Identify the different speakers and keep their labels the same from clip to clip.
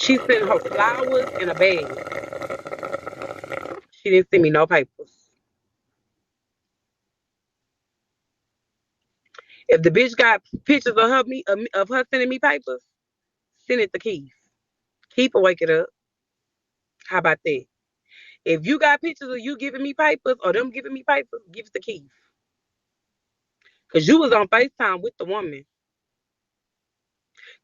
Speaker 1: She sent her flowers in a bag. She didn't send me no papers. If the bitch got pictures of her sending me papers, send it to Keith. Keith will wake it up. How about that? If you got pictures of you giving me papers or them giving me papers, give it to Keith. Cause you was on FaceTime with the woman.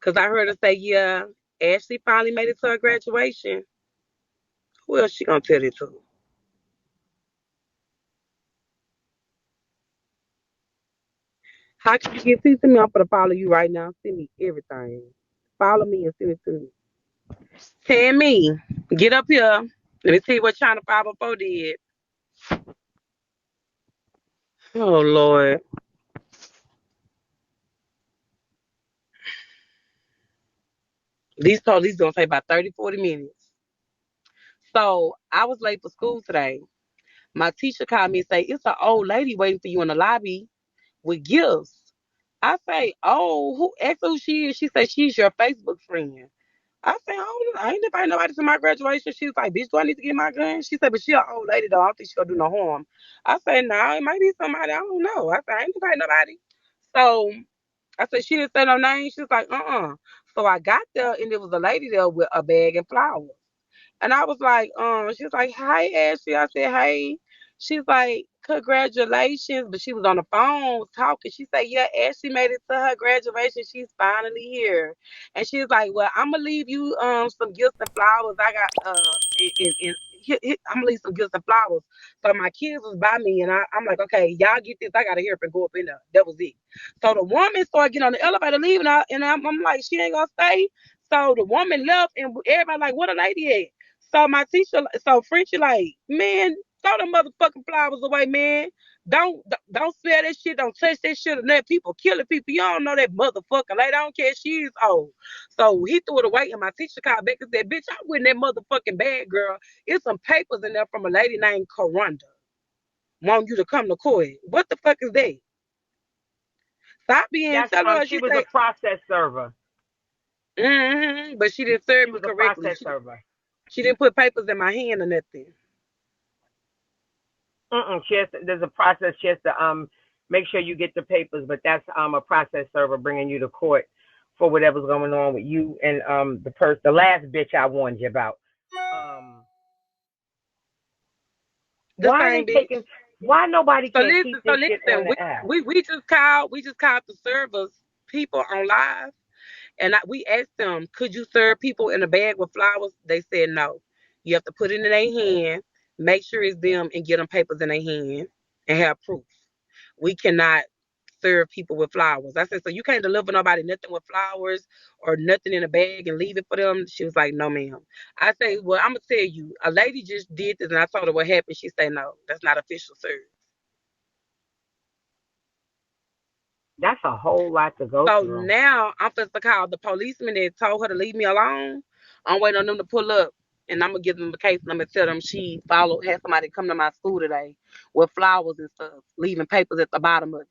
Speaker 1: Cause I heard her say, yeah, Ashley finally made it to her graduation. Who else she gonna tell it to? How can you get to me? I'm gonna follow you right now. Send me everything. Follow me and send it to me. Tammy, get up here. Let me see what China 504 did. Oh Lord. These police gonna take about 30, 40 minutes. So I was late for school today. My teacher called me and say, it's an old lady waiting for you in the lobby with gifts. I say, oh, who asked who she is? She said, she's your Facebook friend. I said, oh, I ain't invite nobody to my graduation. She was like, bitch, do I need to get my gun? She said, but she an old lady though. I don't think she gonna do no harm. I said, no, it might be somebody. I don't know. I said, I ain't invite nobody. So I said, she didn't say no name. She was like, uh-uh. So I got there and there was a lady there with a bag and flowers. And I was like, she was like, hi, Ashley. I said, hey. She's like, congratulations. But she was on the phone talking. She said, yeah, Ashley made it to her graduation. She's finally here. And she was like, well, I'm going to leave you some gifts and flowers. I got, I'm going to leave some gifts and flowers. So my kids was by me. And I'm like, okay, y'all get this. I got to hear up and go up in there. That was it. So the woman started getting on the elevator leaving out. And I'm like, she ain't going to stay. So the woman left and everybody like, what a lady at? So my teacher, so Frenchie like, man, throw the motherfucking flowers away, man. Don't smell that shit. Don't touch that shit. And let people killing people. You don't know that motherfucking lady. I don't care if she is old. So he threw it away, and my teacher called back and said, "Bitch, I went in that motherfucking bag, girl. It's some papers in there from a lady named Corunda. Want you to come to court. What the fuck is that?" So I being
Speaker 2: That's
Speaker 1: tell her,
Speaker 2: she
Speaker 1: she
Speaker 2: was a
Speaker 1: say,
Speaker 2: process server.
Speaker 1: but she didn't serve
Speaker 2: She
Speaker 1: me
Speaker 2: was a
Speaker 1: correctly.
Speaker 2: process server.
Speaker 1: She didn't put papers in my hand or nothing.
Speaker 2: She has there's a process. She has to make sure you get the papers, but that's a process server bringing you to court for whatever's going on with you and the last bitch I warned you about. Um,
Speaker 1: The
Speaker 2: why
Speaker 1: same
Speaker 2: they
Speaker 1: bitch.
Speaker 2: taking? Why nobody
Speaker 1: So
Speaker 2: can't
Speaker 1: listen,
Speaker 2: keep this shit on
Speaker 1: we
Speaker 2: the app?
Speaker 1: we we just called the servers people on live, and we asked them, could you serve people in a bag with flowers? They said no. You have to put it in their hand, make sure it's them, and get them papers in their hand and have proof. We cannot serve people with flowers. I said, so you can't deliver nobody nothing with flowers or nothing in a bag and leave it for them? She was like, no, ma'am. I say, well, I'm gonna tell you, a lady just did this, and I told her what happened. She said, no, that's not official service.
Speaker 2: That's a whole lot to go
Speaker 1: So
Speaker 2: through.
Speaker 1: now I'm supposed to call the policeman that told her to leave me alone. I'm waiting on them to pull up, and I'm gonna give them the case, and I'm gonna tell them she had somebody come to my school today with flowers and stuff, leaving papers at the bottom of it.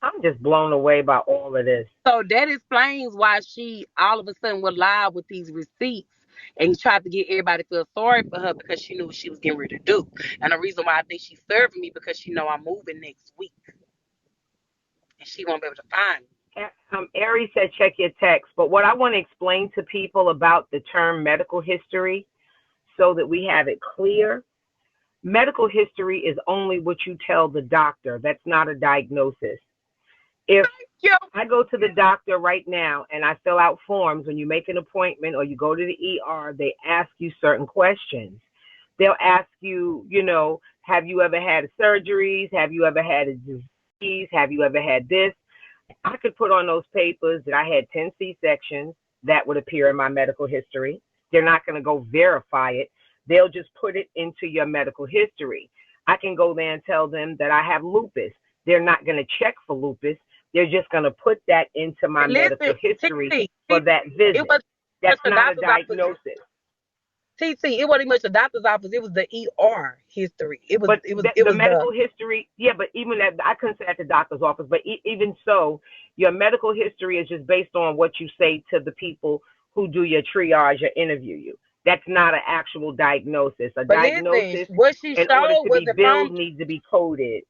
Speaker 2: I'm just blown away by all of this.
Speaker 1: So that explains why she all of a sudden went live with these receipts and tried to get everybody to feel sorry for her because she knew what she was getting ready to do. And the reason why I think she's serving me because she know I'm moving next week and she won't be able to find me.
Speaker 2: Ari said check your text, but what I want to explain to people about the term medical history so that we have it clear. Medical history is only what you tell the doctor. That's not a diagnosis. If
Speaker 1: Yo,
Speaker 2: I go to the doctor right now and I fill out forms when you make an appointment or you go to the ER, they ask you certain questions. They'll ask you, have you ever had surgeries? Have you ever had a disease? Have you ever had this? I could put on those papers that I had 10 C-sections. That would appear in my medical history. They're not going to go verify it. They'll just put it into your medical history. I can go there and tell them that I have lupus. They're not going to check for lupus. They're just going to put that into my
Speaker 1: listen,
Speaker 2: medical history
Speaker 1: T,
Speaker 2: for that
Speaker 1: it
Speaker 2: visit.
Speaker 1: was
Speaker 2: That's
Speaker 1: the
Speaker 2: not a
Speaker 1: doctor's office.
Speaker 2: diagnosis.
Speaker 1: TT, it wasn't much the doctor's office. It was the ER history. It was
Speaker 2: But
Speaker 1: it was it
Speaker 2: the
Speaker 1: was the
Speaker 2: medical history, yeah, but even that, I couldn't say at the doctor's office, but even so, your medical history is just based on what you say to the people who do your triage or interview you. That's not an actual diagnosis. A
Speaker 1: but listen,
Speaker 2: diagnosis,
Speaker 1: what she
Speaker 2: in order
Speaker 1: showed
Speaker 2: to be
Speaker 1: wasn't from
Speaker 2: billed, needs to be coded.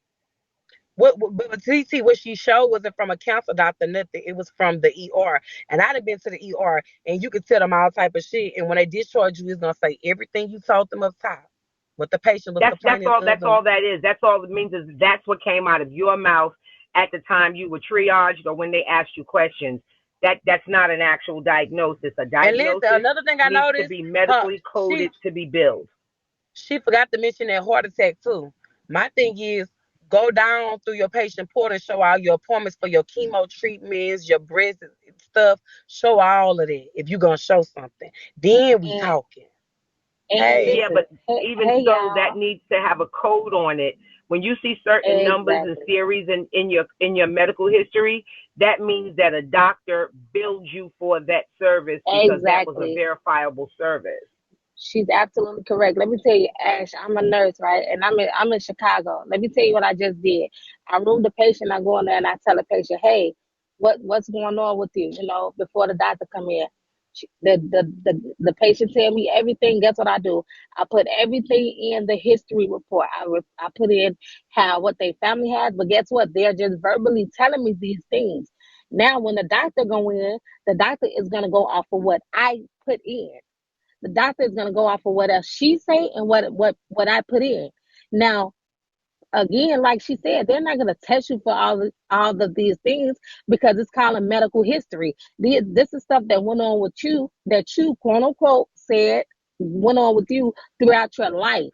Speaker 1: but TT, what she showed wasn't from a cancer doctor, nothing. It was from the ER. And I'd have been to the ER and you could tell them all type of shit. And when they discharge you, it's gonna say everything you told them up top. What the patient was
Speaker 2: That's
Speaker 1: complaining
Speaker 2: all.
Speaker 1: of
Speaker 2: That's
Speaker 1: and
Speaker 2: all that is. That's all it means is that's what came out of your mouth at the time you were triaged or when they asked you questions. That's not an actual diagnosis. A
Speaker 1: and listen,
Speaker 2: diagnosis
Speaker 1: another thing I
Speaker 2: needs to
Speaker 1: noticed,
Speaker 2: be
Speaker 1: her
Speaker 2: medically
Speaker 1: she
Speaker 2: coded to be billed.
Speaker 1: she forgot to mention that heart attack too. My thing is go down through your patient portal and show all your appointments for your chemo treatments, your breast and stuff. Show all of that if you're gonna show something. Then we
Speaker 3: And
Speaker 1: talking.
Speaker 3: and
Speaker 1: Hey,
Speaker 2: Yeah,
Speaker 3: listen,
Speaker 2: but
Speaker 3: hey,
Speaker 2: even
Speaker 3: hey
Speaker 2: so, that
Speaker 3: y'all.
Speaker 2: needs to have a code on it. When you see certain numbers and
Speaker 3: Exactly.
Speaker 2: series in your medical history, that means that a doctor billed you for that service because that was a
Speaker 3: Exactly.
Speaker 2: verifiable service.
Speaker 3: She's absolutely correct. Let me tell you, Ash, I'm a nurse, right? And I'm in Chicago. Let me tell you what I just did. I room the patient, I go in there and I tell the patient, hey, what's going on with you? You know, before the doctor come in. The patient tell me everything. Guess what I do? I put everything in the history report. I put in how what their family has, but guess what? They're just verbally telling me these things. Now, when the doctor go in, the doctor is gonna go off of what I put in. The doctor is gonna go off of what else she say and what I put in. Now, again, like she said, they're not gonna test you for all of these things because it's called a medical history. This is stuff that went on with you that you quote unquote said went on with you throughout your life.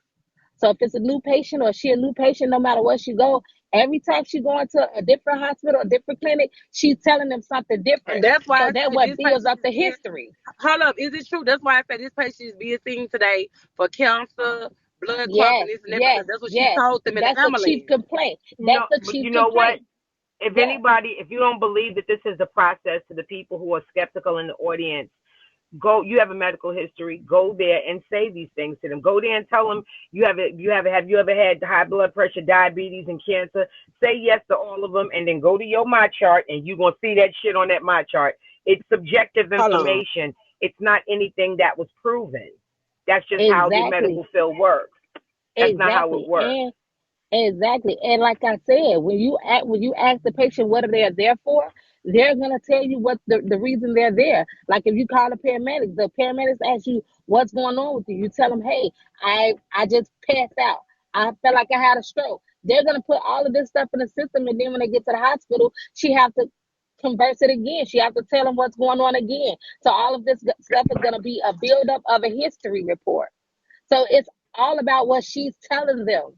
Speaker 3: So if it's a new patient or she a new patient, no matter where she go, every time she going to a different hospital, a different clinic, she's telling them something
Speaker 1: and
Speaker 3: different.
Speaker 1: that's why
Speaker 3: So
Speaker 1: I
Speaker 3: that
Speaker 1: said
Speaker 3: what
Speaker 1: this
Speaker 3: builds
Speaker 1: patient
Speaker 3: up
Speaker 1: is
Speaker 3: the
Speaker 1: being.
Speaker 3: history.
Speaker 1: Hold up, is it true? That's why I said this patient is being seen today for cancer, blood clots, and
Speaker 3: Yes,
Speaker 1: this and that because
Speaker 3: yes,
Speaker 1: that's what she
Speaker 3: yes.
Speaker 1: told them in the
Speaker 3: That's the chief
Speaker 1: ambulance.
Speaker 3: complaint. That's
Speaker 2: No,
Speaker 3: the
Speaker 2: but
Speaker 3: chief
Speaker 2: you know what?
Speaker 3: complaint.
Speaker 2: If
Speaker 3: Yeah.
Speaker 2: anybody, if you don't believe that this is the process, to the people who are skeptical in the audience, go. You have a medical history. Go there and say these things to them. Go there and tell them have you ever had high blood pressure, diabetes, and cancer? Say yes to all of them, and then go to your my chart, and you're gonna see that shit on that my chart. It's subjective
Speaker 1: Hold on.
Speaker 2: information. It's not anything that was proven. That's just how the
Speaker 3: Exactly.
Speaker 2: medical field works. That's not how it
Speaker 3: Exactly.
Speaker 2: works.
Speaker 3: And exactly. And like I said, when you ask the patient what are they there for, they're gonna tell you what the reason they're there. Like if you call the paramedics ask you what's going on with you. You tell them, hey, I just passed out. I felt like I had a stroke. They're gonna put all of this stuff in the system, and then when they get to the hospital, she have to converse it again. She have to tell them what's going on again. So all of this stuff is gonna be a buildup of a history report. So it's all about what she's telling them.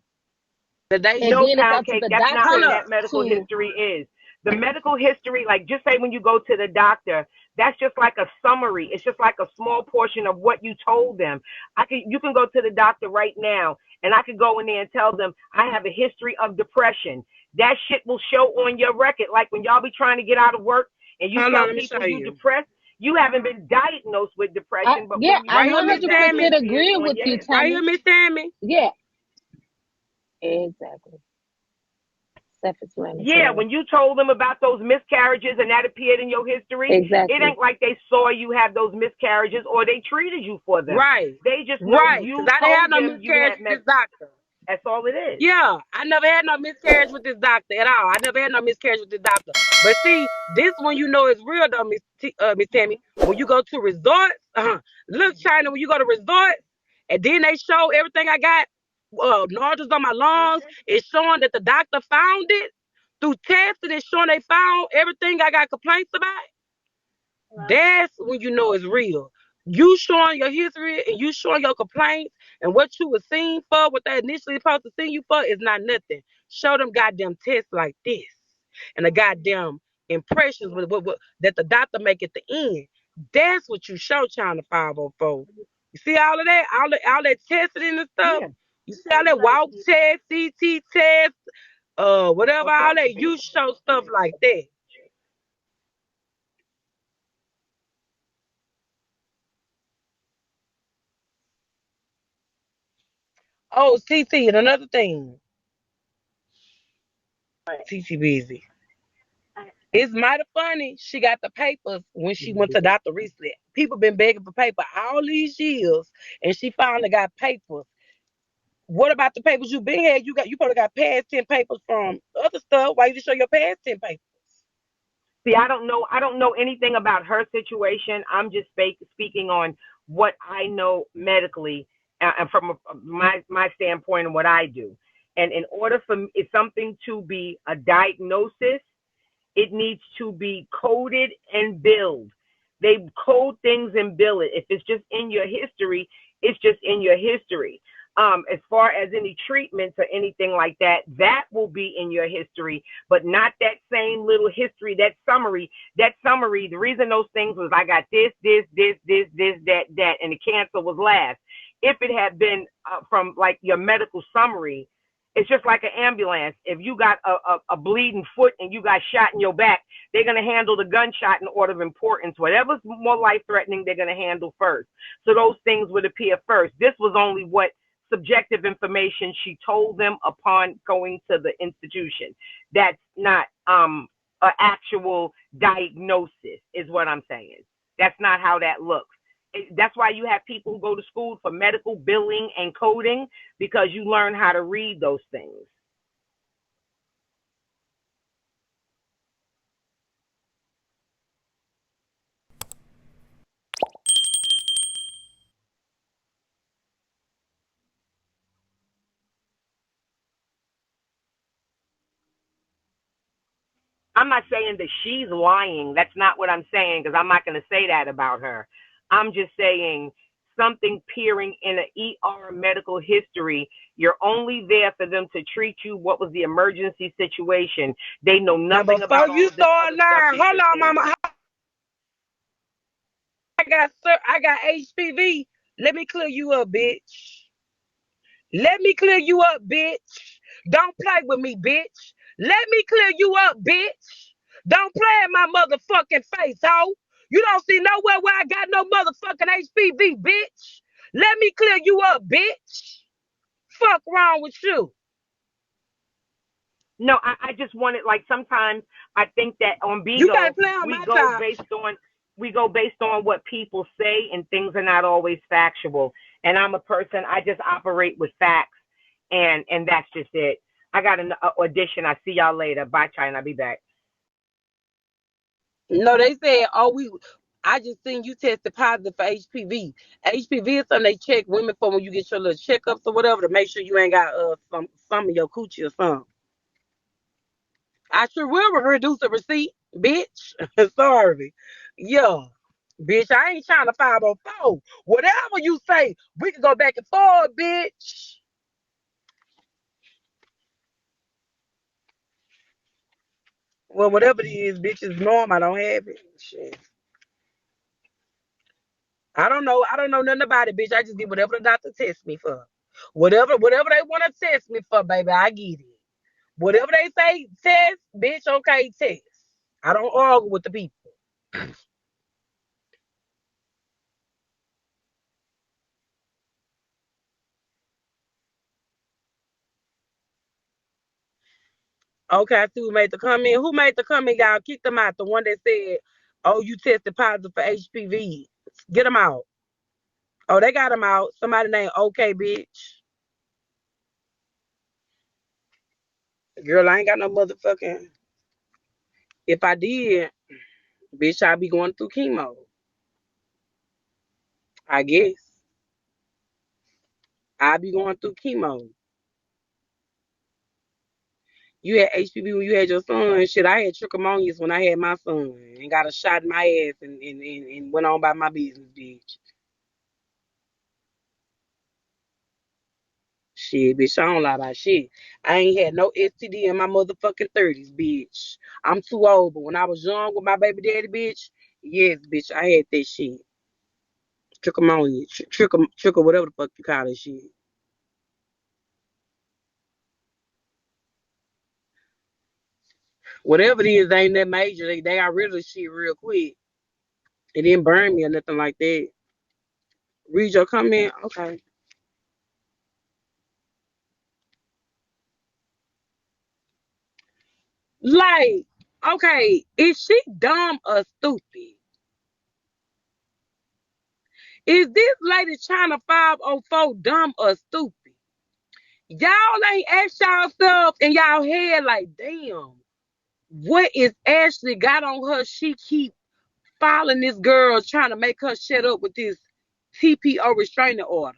Speaker 1: The day
Speaker 3: And
Speaker 1: she
Speaker 2: No,
Speaker 3: then it's
Speaker 2: pound
Speaker 3: up to
Speaker 2: cake.
Speaker 3: the
Speaker 2: That's not
Speaker 1: hold
Speaker 2: what
Speaker 3: doctor
Speaker 1: up.
Speaker 2: that medical
Speaker 3: to,
Speaker 2: history is. The medical history, like just say when you go to the doctor, that's just like a summary. It's just like a small portion of what you told them. You can go to the doctor right now, and I could go in there and tell them I have a history of depression. That shit will show on your record. Like when y'all be trying to get out of work and you
Speaker 1: Hold on,
Speaker 2: tell
Speaker 1: let me
Speaker 2: people
Speaker 1: show
Speaker 2: you
Speaker 1: you.
Speaker 2: depressed, you haven't been diagnosed with depression, but
Speaker 3: yeah,
Speaker 2: when you
Speaker 3: I
Speaker 1: Right here,
Speaker 2: tell
Speaker 1: Miss
Speaker 2: your diagnosis,
Speaker 1: Tammy.
Speaker 3: 100%
Speaker 2: it's
Speaker 3: agree
Speaker 2: on
Speaker 3: with
Speaker 2: your
Speaker 3: you,
Speaker 1: Right
Speaker 2: history.
Speaker 1: here,
Speaker 3: Tammy.
Speaker 1: Miss Tammy.
Speaker 3: Yeah, exactly.
Speaker 2: Yeah,
Speaker 3: Self-explanatory.
Speaker 2: when you told them about those miscarriages and that appeared in your history, it
Speaker 3: Exactly.
Speaker 2: ain't like they saw you have those miscarriages or they treated you for them.
Speaker 1: Right.
Speaker 2: They just know
Speaker 1: Right. Because
Speaker 2: you
Speaker 1: I didn't have
Speaker 2: told
Speaker 1: no
Speaker 2: them you
Speaker 1: miscarriage
Speaker 2: had
Speaker 1: with this
Speaker 2: met.
Speaker 1: doctor.
Speaker 2: That's all it is.
Speaker 1: Yeah, I never had no miscarriage with this doctor at all. I never had no miscarriage with this doctor. But see, this one you know is real though, Miss Tammy. When you go to resorts, look, China, when you go to resorts, and then they show everything I got, nodules on my lungs, it's showing that the doctor found it through testing. It's showing they found everything I got complaints about. That's when you know it's real. You showing your history and you showing your complaints and what you were seen for, what they initially supposed to see you for, is not nothing. Show them goddamn tests like this and the goddamn impressions that the doctor make at the end. That's what you show China 504. You see all of that, all that testing and stuff.
Speaker 2: Yeah.
Speaker 1: You see all that walk test, CT test, whatever, all
Speaker 2: Okay.
Speaker 1: that. You show stuff like that. Oh, TT, and another thing. TT busy. It's mighty funny. She got the papers when she went to Dr. Recently. People been begging for paper all these years, and she finally got papers. What about the papers you been had? You probably got past 10 papers from other stuff. Why you just show your past 10 papers?
Speaker 2: See, I don't know anything about her situation. I'm just speaking on what I know medically, and from my standpoint and what I do. And in order for something to be a diagnosis, it needs to be coded and billed. They code things and bill it. If it's just in your history, it's just in your history. As far as any treatments or anything like that, that will be in your history, but not that same little history, that summary. That summary, the reason those things was I got this, that, and the cancer was last. If it had been from like your medical summary, it's just like an ambulance. If you got a bleeding foot and you got shot in your back, they're going to handle the gunshot in order of importance. Whatever's more life threatening, they're going to handle first. So those things would appear first. This was only what subjective information she told them upon going to the institution. That's not an actual diagnosis, is what I'm saying. That's not how that looks. That's why you have people who go to school for medical billing and coding, because you learn how to read those things. I'm not saying that she's lying. That's not what I'm saying, because I'm not going to say that about her. I'm just saying something peering in an ER medical history. You're only there for them to treat you. What was the emergency situation? They know
Speaker 1: Now,
Speaker 2: nothing
Speaker 1: before
Speaker 2: about all
Speaker 1: you
Speaker 2: of this
Speaker 1: start
Speaker 2: other stuff
Speaker 1: lying,
Speaker 2: that
Speaker 1: hold
Speaker 2: you're
Speaker 1: on,
Speaker 2: saying.
Speaker 1: mama. I got HPV. Let me clear you up, bitch. Let me clear you up, bitch. Don't play with me, bitch. Let me clear you up, bitch. Don't play in my motherfucking face, ho. You don't see nowhere where I got no motherfucking HPV, bitch. Let me clear you up, bitch. Fuck wrong with you?
Speaker 2: No, I just wanted, like, sometimes I think that on
Speaker 1: You can't
Speaker 2: Bigo
Speaker 1: play on
Speaker 2: we
Speaker 1: my
Speaker 2: go
Speaker 1: time.
Speaker 2: based on what people say, and things are not always factual. And I'm a person, I just operate with facts, and that's just it. I got an audition. I see y'all later. Bye, China. I'll be back.
Speaker 1: No, they said, oh, I just seen you tested positive for HPV. HPV is something they check women for when you get your little checkups or whatever to make sure you ain't got some of your coochie or something. I sure will reduce the receipt, bitch. Sorry. Yeah. Bitch, I ain't trying to 504. Whatever you say, we can go back and forth, bitch. Well, whatever it is, bitch, is normal. I don't have it. Shit. I don't know nothing about it, bitch. I just did whatever the doctor tests me for. Whatever they want to test me for, baby, I get it. Whatever they say test, bitch, okay, test. I don't argue with the people. Okay, I see who made the comment. Who made the comment, y'all? Kick them out. The one that said, oh, you tested positive for HPV. Get them out. Oh, they got them out. Somebody named OK, bitch. Girl, I ain't got no motherfucking. If I did, bitch, I'd be going through chemo. I guess. I'd be going through chemo. You had HPV when you had your son. Shit, I had trichomonias when I had my son. And got a shot in my ass and went on by my business, bitch. Shit, bitch, I don't lie about shit. I ain't had no STD in my motherfucking 30s, bitch. I'm too old, but when I was young with my baby daddy, bitch, yes, bitch, I had that shit. Trichomonia, trickle, whatever the fuck you call that shit. Whatever it is, they ain't that major. They got rid of the shit real quick. It didn't burn me or nothing like that. Read your comment. Okay. Like, okay, is she dumb or stupid? Is this lady China 504 dumb or stupid? Y'all ain't asked y'all stuff in y'all head like, damn, what is Ashley got on her? She keep following this girl, trying to make her shut up with this TPO restraining order.